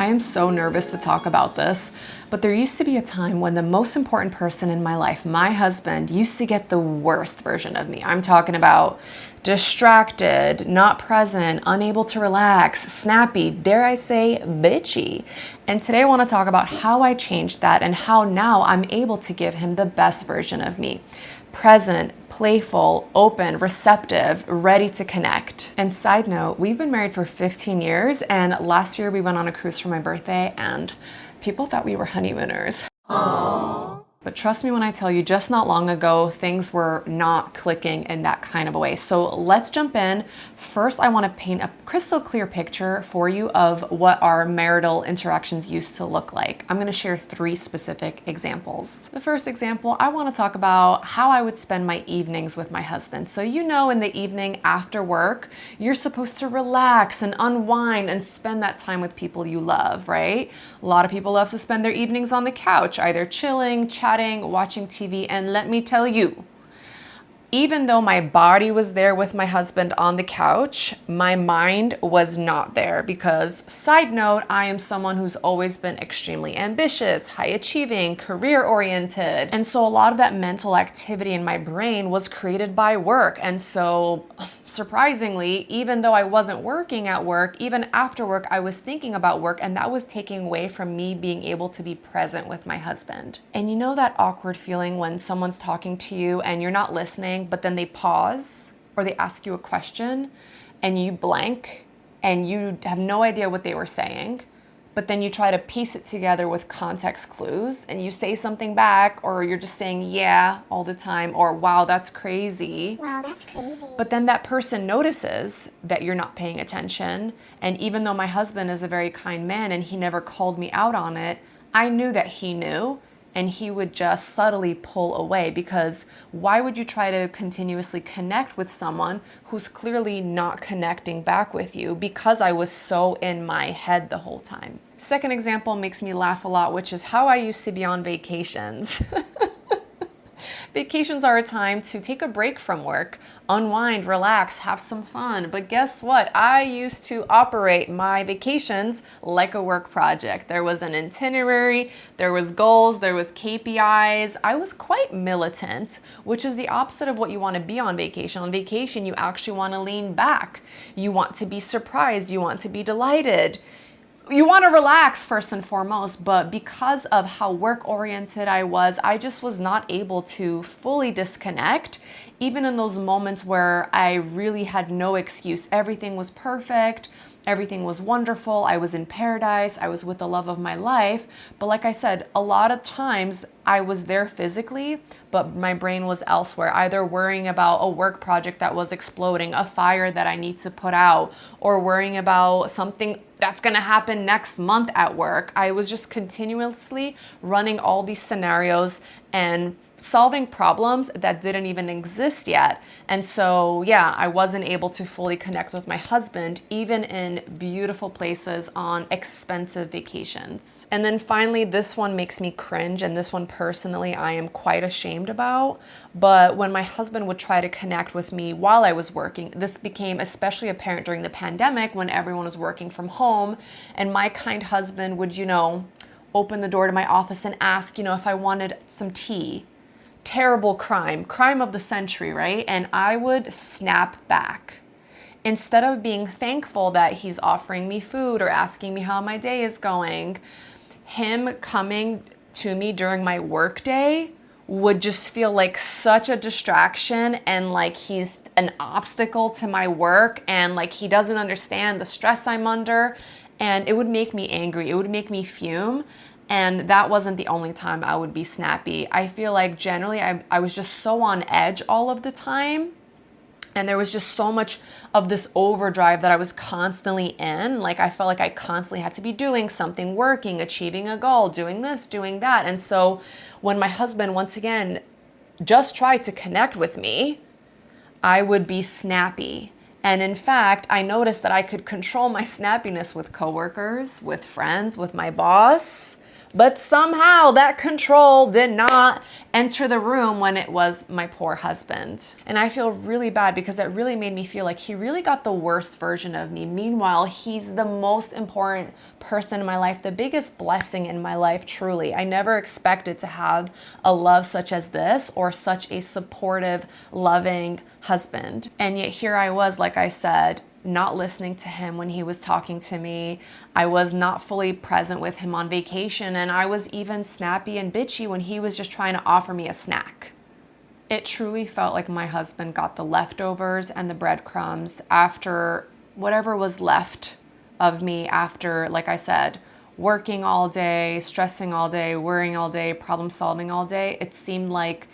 I am so nervous to talk about this, but there used to be a time when the most important person in my life, my husband, used to get the worst version of me. I'm talking about distracted, not present, unable to relax, snappy, dare I say, bitchy. And today I want to talk about how I changed that and how now I'm able to give him the best version of me. Present, playful, open, receptive, ready to connect. And side note, we've been married for 15 years, and last year we went on a cruise for my birthday and people thought we were honeymooners. But trust me when I tell you, just not long ago, things were not clicking in that kind of a way. So let's jump in. First, I want to paint a crystal clear picture for you of what our marital interactions used to look like. I'm going to share 3 specific examples. The first example, I want to talk about how I would spend my evenings with my husband. So you know, in the evening after work, you're supposed to relax and unwind and spend that time with people you love, right? A lot of people love to spend their evenings on the couch, either chilling, chatting, watching TV, and let me tell you, even though my body was there with my husband on the couch, my mind was not there because, side note, I am someone who's always been extremely ambitious, high achieving, career oriented. And so a lot of that mental activity in my brain was created by work. And so surprisingly, even though I wasn't working at work, even after work, I was thinking about work, and that was taking away from me being able to be present with my husband. And you know that awkward feeling when someone's talking to you and you're not listening, but then they pause or they ask you a question and you blank and you have no idea what they were saying, but then you try to piece it together with context clues and you say something back, or you're just saying yeah all the time, or wow, that's crazy. Wow, that's crazy. But then that person notices that you're not paying attention. And even though my husband is a very kind man and he never called me out on it, I knew that he knew. And he would just subtly pull away, because why would you try to continuously connect with someone who's clearly not connecting back with you? Because I was so in my head the whole time. Second example makes me laugh a lot, which is how I used to be on vacations. Vacations are a time to take a break from work, unwind, relax, have some fun. But guess what? I used to operate my vacations like a work project. There was an itinerary, there was goals, there was KPIs. I was quite militant, which is the opposite of what you want to be on vacation. On vacation, you actually want to lean back. You want to be surprised. You want to be delighted. You want to relax first and foremost, but because of how work-oriented I was just was not able to fully disconnect, even in those moments where I really had no excuse. Everything was perfect. Everything was wonderful. I was in paradise. I was with the love of my life. But like I said, a lot of times I was there physically, but my brain was elsewhere, either worrying about a work project that was exploding, a fire that I need to put out, or worrying about something that's going to happen next month at work. I was just continuously running all these scenarios and solving problems that didn't even exist yet. And so, yeah, I wasn't able to fully connect with my husband, even in beautiful places on expensive vacations. And then finally, this one makes me cringe, and this one personally I am quite ashamed about. But when my husband would try to connect with me while I was working, this became especially apparent during the pandemic when everyone was working from home, and my kind husband would, open the door to my office and ask, if I wanted some tea. Terrible crime of the century, right? And I would snap back. Instead of being thankful that he's offering me food or asking me how my day is going, him coming to me during my work day would just feel like such a distraction, and like he's an obstacle to my work, and like he doesn't understand the stress I'm under, and it would make me angry. It would make me fume. And that wasn't the only time I would be snappy. I feel like generally I was just so on edge all of the time. And there was just so much of this overdrive that I was constantly in. Like I felt like I constantly had to be doing something, working, achieving a goal, doing this, doing that. And so when my husband, once again, just tried to connect with me, I would be snappy. And in fact, I noticed that I could control my snappiness with coworkers, with friends, with my boss. But somehow that control did not enter the room when it was my poor husband. And I feel really bad because that really made me feel like he really got the worst version of me. Meanwhile, he's the most important person in my life, the biggest blessing in my life, truly. I never expected to have a love such as this or such a supportive, loving husband. And yet here I was, like I said, not listening to him when he was talking to me. I was not fully present with him on vacation, and I was even snappy and bitchy when he was just trying to offer me a snack. It truly felt like my husband got the leftovers and the breadcrumbs after whatever was left of me after, like I said, working all day, stressing all day, worrying all day, problem solving all day. It seemed like,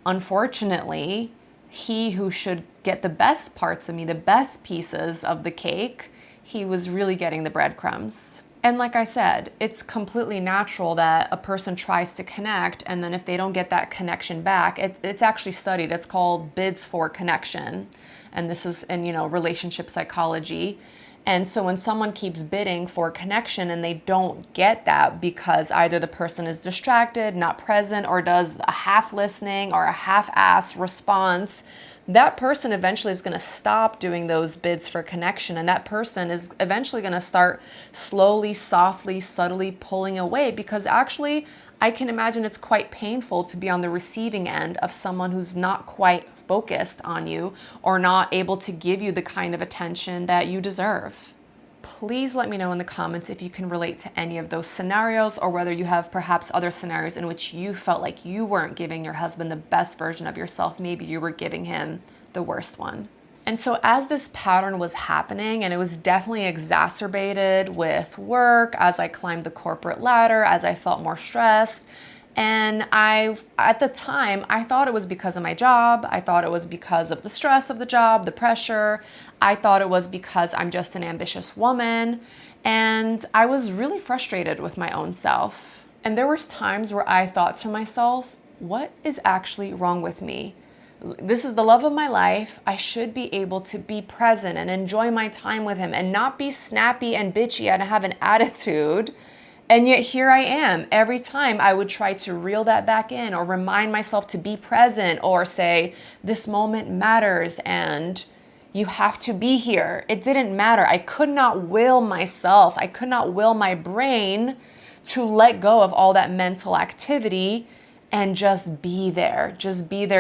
unfortunately, he who should get the best parts of me, the best pieces of the cake, he was really getting the breadcrumbs. And like I said, it's completely natural that a person tries to connect, and then if they don't get that connection back, it's actually studied. It's called bids for connection. And this is in, relationship psychology. And so when someone keeps bidding for connection and they don't get that because either the person is distracted, not present, or does a half listening or a half-ass response, that person eventually is going to stop doing those bids for connection. And that person is eventually going to start slowly, softly, subtly pulling away, because actually I can imagine it's quite painful to be on the receiving end of someone who's not quite focused on you or not able to give you the kind of attention that you deserve. Please let me know in the comments if you can relate to any of those scenarios, or whether you have perhaps other scenarios in which you felt like you weren't giving your husband the best version of yourself. Maybe you were giving him the worst one. And so as this pattern was happening, and it was definitely exacerbated with work, as I climbed the corporate ladder, as I felt more stressed, and at the time, I thought it was because of my job. I thought it was because of the stress of the job, the pressure. I thought it was because I'm just an ambitious woman. And I was really frustrated with my own self. And there was times where I thought to myself, what is actually wrong with me? This is the love of my life. I should be able to be present and enjoy my time with him and not be snappy and bitchy and have an attitude. And yet here I am. Every time I would try to reel that back in or remind myself to be present or say, this moment matters and you have to be here. It didn't matter. I could not will myself. I could not will my brain to let go of all that mental activity and just be there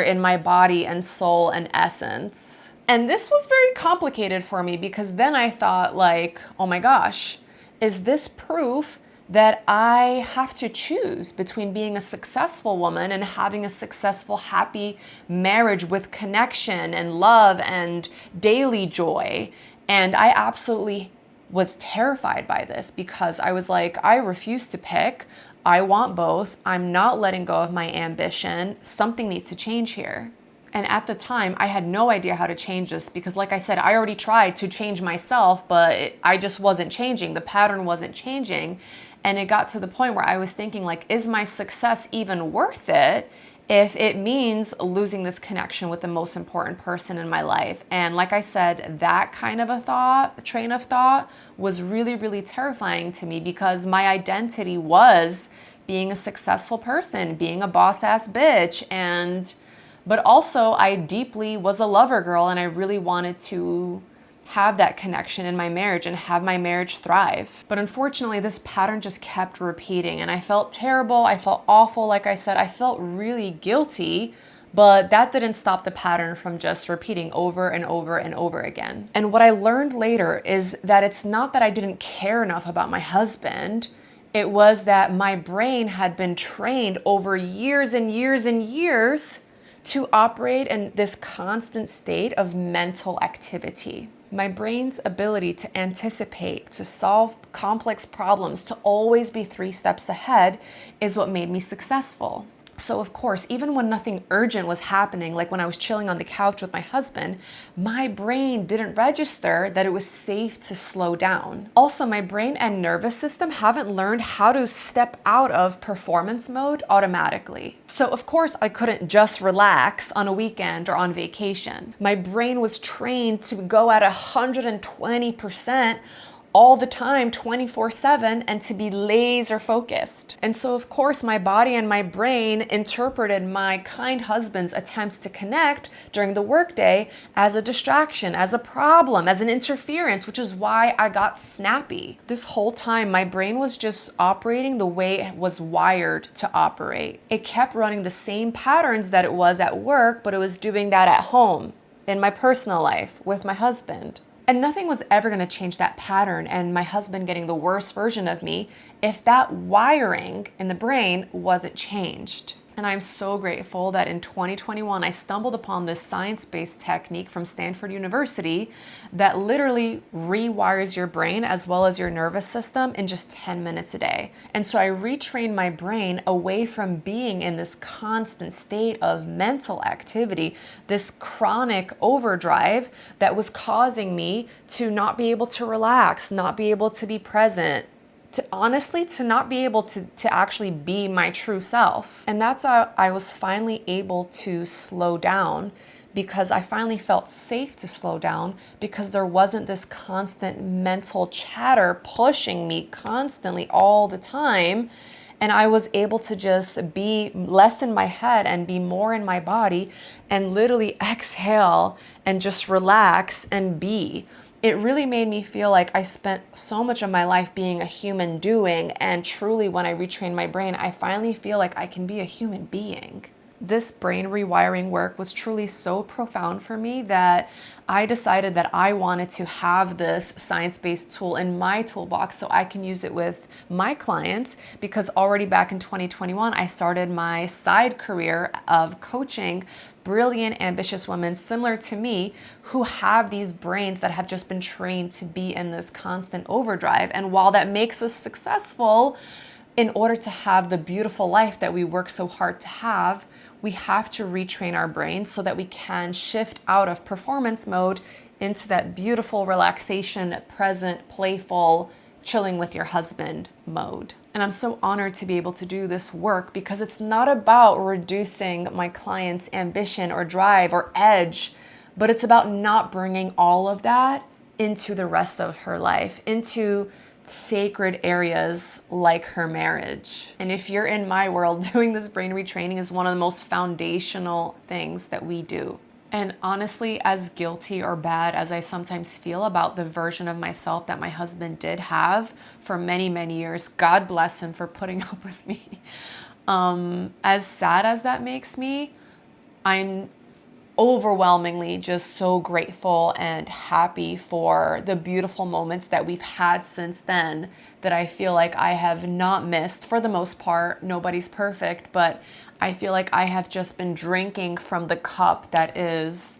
in my body and soul and essence. And this was very complicated for me, because then I thought, like, oh my gosh, is this proof that I have to choose between being a successful woman and having a successful, happy marriage with connection and love and daily joy? And I absolutely was terrified by this, because I was like, I refuse to pick. I want both. I'm not letting go of my ambition. Something needs to change here. And at the time, I had no idea how to change this, because like I said, I already tried to change myself, but I just wasn't changing. The pattern wasn't changing. And it got to the point where I was thinking, like, is my success even worth it if it means losing this connection with the most important person in my life? And like I said, that kind of a train of thought was really, really terrifying to me, because my identity was being a successful person, being a boss-ass bitch, but also I deeply was a lover girl, and I really wanted to have that connection in my marriage and have my marriage thrive. But unfortunately, this pattern just kept repeating, and I felt terrible. I felt awful. Like I said, I felt really guilty, but that didn't stop the pattern from just repeating over and over and over again. And what I learned later is that it's not that I didn't care enough about my husband. It was that my brain had been trained over years and years and years to operate in this constant state of mental activity. My brain's ability to anticipate, to solve complex problems, to always be 3 steps ahead is what made me successful. So of course, even when nothing urgent was happening, like when I was chilling on the couch with my husband, my brain didn't register that it was safe to slow down. Also, my brain and nervous system haven't learned how to step out of performance mode automatically. So of course, I couldn't just relax on a weekend or on vacation. My brain was trained to go at 120% all the time, 24/7, and to be laser focused. And so, of course, my body and my brain interpreted my kind husband's attempts to connect during the workday as a distraction, as a problem, as an interference, which is why I got snappy. This whole time, my brain was just operating the way it was wired to operate. It kept running the same patterns that it was at work, but it was doing that at home, in my personal life, with my husband. And nothing was ever going to change that pattern and my husband getting the worst version of me if that wiring in the brain wasn't changed. And I'm so grateful that in 2021, I stumbled upon this science-based technique from Stanford University that literally rewires your brain as well as your nervous system in just 10 minutes a day. And so I retrained my brain away from being in this constant state of mental activity, this chronic overdrive that was causing me to not be able to relax, not be able to be present, to not be able to actually be my true self. And that's how I was finally able to slow down, because I finally felt safe to slow down because there wasn't this constant mental chatter pushing me constantly all the time. And I was able to just be less in my head and be more in my body and literally exhale and just relax and be. It really made me feel like I spent so much of my life being a human doing, and truly when I retrained my brain, I finally feel like I can be a human being. This brain rewiring work was truly so profound for me that I decided that I wanted to have this science-based tool in my toolbox so I can use it with my clients, because already back in 2021, I started my side career of coaching brilliant, ambitious women similar to me who have these brains that have just been trained to be in this constant overdrive. And while that makes us successful, in order to have the beautiful life that we work so hard to have, we have to retrain our brains so that we can shift out of performance mode into that beautiful relaxation, present, playful, chilling with your husband mode. And I'm so honored to be able to do this work because it's not about reducing my client's ambition or drive or edge, but it's about not bringing all of that into the rest of her life, into sacred areas like her marriage. And if you're in my world, doing this brain retraining is one of the most foundational things that we do. And honestly, as guilty or bad as I sometimes feel about the version of myself that my husband did have for many, many years, God bless him for putting up with me. As sad as that makes me, I'm overwhelmingly just so grateful and happy for the beautiful moments that we've had since then that I feel like I have not missed. For the most part, nobody's perfect, but I feel like I have just been drinking from the cup that is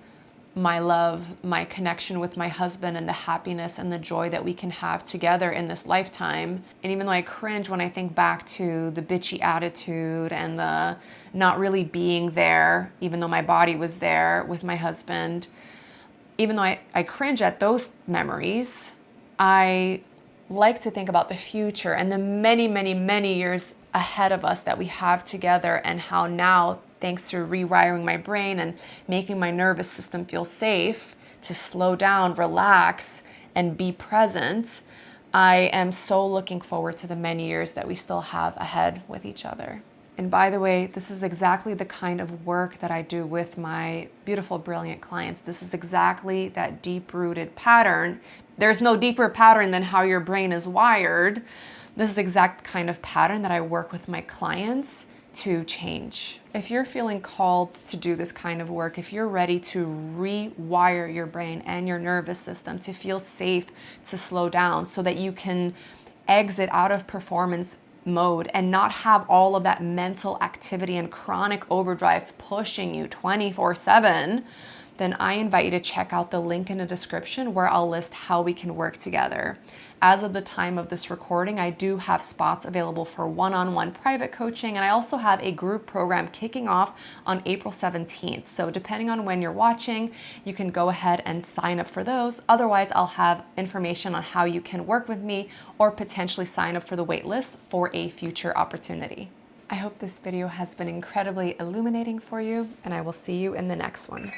my love, my connection with my husband, and the happiness and the joy that we can have together in this lifetime. And even though I cringe when I think back to the bitchy attitude and the not really being there, even though my body was there with my husband, even though I cringe at those memories, I like to think about the future and the many, many, many years ahead of us that we have together, and how now, thanks to rewiring my brain and making my nervous system feel safe to slow down, relax, and be present, I am so looking forward to the many years that we still have ahead with each other. And by the way, this is exactly the kind of work that I do with my beautiful, brilliant clients. This is exactly that deep-rooted pattern. There's no deeper pattern than how your brain is wired. This is the exact kind of pattern that I work with my clients to change. If you're feeling called to do this kind of work, if you're ready to rewire your brain and your nervous system to feel safe, to slow down so that you can exit out of performance mode and not have all of that mental activity and chronic overdrive pushing you 24/7, then I invite you to check out the link in the description where I'll list how we can work together. As of the time of this recording, I do have spots available for one-on-one private coaching, and I also have a group program kicking off on April 17th. So depending on when you're watching, you can go ahead and sign up for those. Otherwise, I'll have information on how you can work with me or potentially sign up for the wait list for a future opportunity. I hope this video has been incredibly illuminating for you, and I will see you in the next one.